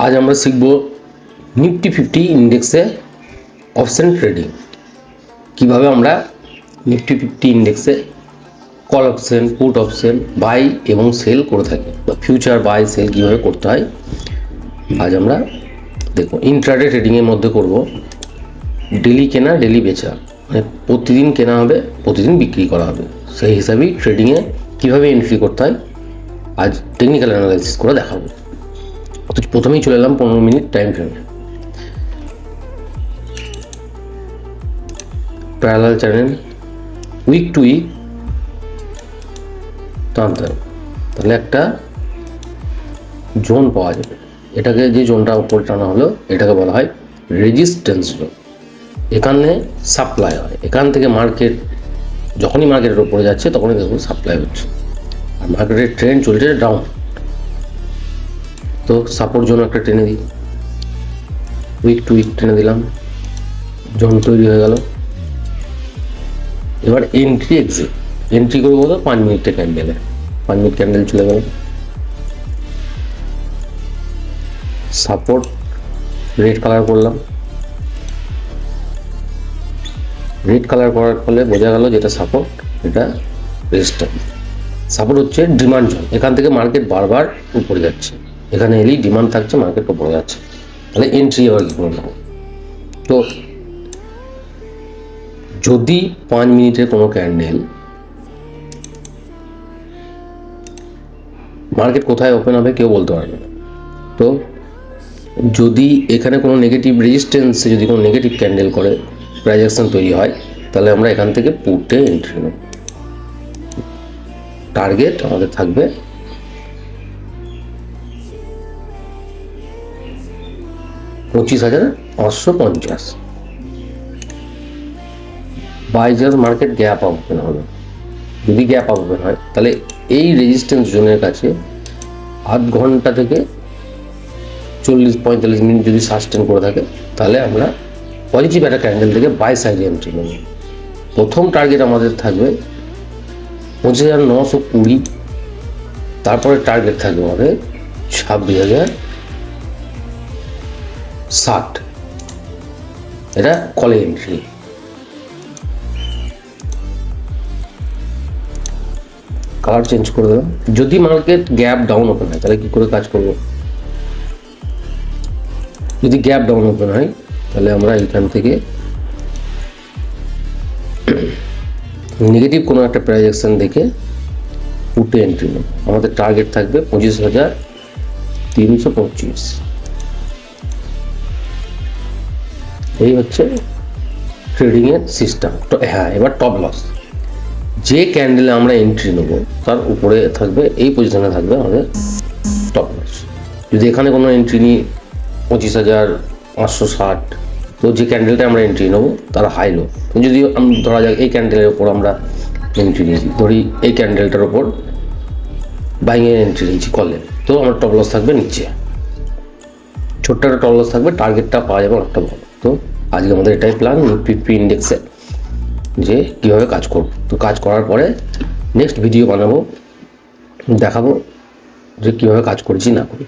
আজ আমরা শিখব নিফটি 50 ইন্ডেক্সে অপশন ট্রেডিং। কিভাবে আমরা নিফটি 50 ইন্ডেক্সে call option, put option buy এবং সেল করে থাকি, বা ফিউচার বাই সেল কীভাবে করতে হয় আজ আমরা দেখব। ইন্ট্রাডে ট্রেডিংয়ের মধ্যে করব ডেলি কেনা ডেলি বেচা, মানে প্রতিদিন কেনা হবে প্রতিদিন বিক্রি করা হবে। সেই হিসাবেই ট্রেডিংয়ে কীভাবে এন্ট্রি করতে হয় আজ টেকনিক্যাল অ্যানালাইসিস করে দেখাবো। অথচ প্রথমেই চলে এলাম 15 মিনিট টাইম ফ্রেমে। Parallel channel week to week টানতে হবে, তাহলে একটা জোন পাওয়া যাবে। এটাকে যে জোনটা উপরে টানা হলো এটাকে বলা হয় রেজিস্ট্যান্স জোন। এখানে সাপ্লাই হয়, এখান থেকে মার্কেট যখনই মার্কেটের উপরে যাচ্ছে তখনই দেখুন সাপ্লাই হচ্ছে, আর মার্কেটের ট্রেন্ড চলছে ডাউন। তো সাপোর্ট জোন একটা টেনে দিই, উইক টু উইক টেনে দিলাম, জোন তৈরি হয়ে গেল। এবার এন্ট্রি এক্সিট, এন্ট্রি করবো তো 5 মিনিটের ক্যান্ডেলে, 5 মিনিট ক্যান্ডেল চলে গেল। সাপোর্ট রেড কালার করলাম, রেড কালার করার ফলে বোঝা গেল যেটা সাপোর্ট, এটা রেজিস্ট্যান্স। সাপোর্ট হচ্ছে ডিমান্ড জোন, এখান থেকে মার্কেট বারবার উপরে যাচ্ছে, এখানে এলেই ডিমান্ড থাকছে, মার্কেট উপরে যাচ্ছে, তাহলে এন্ট্রি এবার কি করে নেব। তো যদি 5 মিনিটের কোনো ক্যান্ডেল মার্কেট কোথায় ওপেন হবে কেউ বলতে পারবে না, তো যদি এখানে কোনো নেগেটিভ রেজিস্ট্যান্সে যদি কোনো নেগেটিভ ক্যান্ডেল করে প্রাইস অ্যাকশন তৈরি হয়, তাহলে আমরা এখান থেকে পুটে এন্ট্রি নেব। টার্গেট আমাদের থাকবে 25,550। By just market gap up open হবে, যদি গ্যাপ আপ ওপেন হয় তাহলে এই রেজিস্ট্যান্স জোনের কাছে আধ ঘন্টা থেকে 40-45 মিনিট যদি সাস্টেন করে থাকে, তাহলে আমরা পজিটিভ একটা ক্যান্ডেল থেকে বাই সাইডে এন্ট্রি নেব। প্রথম টার্গেট আমাদের থাকবে 25,920, তারপরে টার্গেট থাকবে আমাদের 26,060। এটা কলে এন্ট্রি। কালার চেঞ্জ করে দেবেন। যদি মার্কেট গ্যাপ ডাউন ওপেন হয় তাহলে কি করে কাজ করব। যদি গ্যাপ ডাউন ওপেন হয় তাহলে আমরা এখান থেকে নেগেটিভ কোনো একটা প্রাইস অ্যাকশন দেখে পুটে এন্ট্রি নেব। আমাদের টার্গেট থাকবে 25,325। এই হচ্ছে ট্রেডিংয়ের সিস্টেম। তো হ্যাঁ, এবার টপ লস, যে ক্যান্ডেলে আমরা এন্ট্রি নেব তার উপরে থাকবে, এই পজিশনে থাকবে আমাদের টপ লস। যদি এখানে কোনো এন্ট্রি নিই 25,560, তো যে ক্যান্ডেলটা আমরা এন্ট্রি নেব তার হাই লো। যদি ধরা যাক এই ক্যান্ডেলের ওপর আমরা এন্ট্রি নিয়েছি, ধরি এই ক্যান্ডেলটার ওপর বাইংয়ের এন্ট্রি নিয়েছি কলে, তো আমার টপ লস থাকবে নিচে, ছোট্ট একটা টপ লস থাকবে, টার্গেটটা পাওয়া যাবে অনেকটা ভালো। তো আজকে আমাদের এটাই প্ল্যান নিফটি 50 ইন্ডেক্সে, যে কীভাবে কাজ করব। তো কাজ করার পরে নেক্সট ভিডিও বানাবো, দেখাবো যে কীভাবে কাজ করেছি না করি।